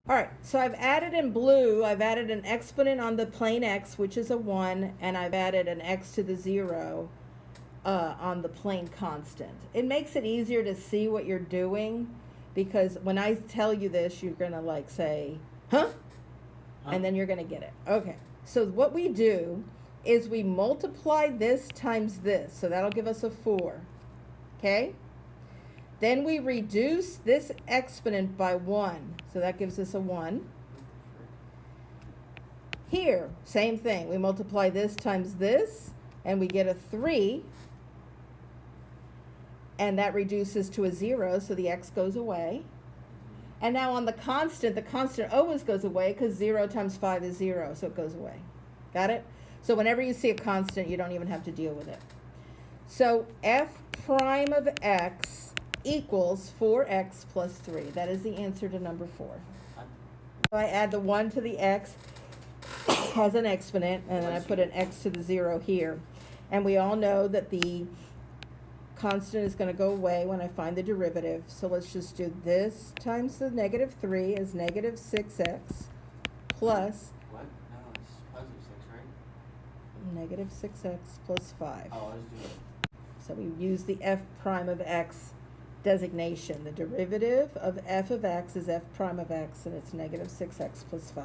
All right, so I've added in blue, I've added an exponent on the plane x, which is a 1, and I've added an x to the 0 on the plane constant. It makes it easier to see what you're doing, because when I tell you this, you're going to like say, huh? And then you're going to get it. Okay, so what we do is we multiply this times this, so that'll give us a 4, okay? Then we reduce this exponent by 1, so that gives us a 1. Here, same thing. We multiply this times this, and we get a 3. And that reduces to a 0, so the x goes away. And now on the constant always goes away because 0 times 5 is 0, so it goes away. Got it? So whenever you see a constant, you don't even have to deal with it. So f prime of x equals 4x plus 3. That is the answer to number 4. So I add the 1 to the x as an exponent, and then I put an x to the 0 here. And we all know that the constant is going to go away when I find the derivative. So let's just do this times the negative 3 is negative 6x plus... What? No, it's positive 6, right? Negative 6x plus 5. Oh, I was doing it. So we use the f prime of x designation. The derivative of f of x is f prime of x, and it's negative 6x plus 5.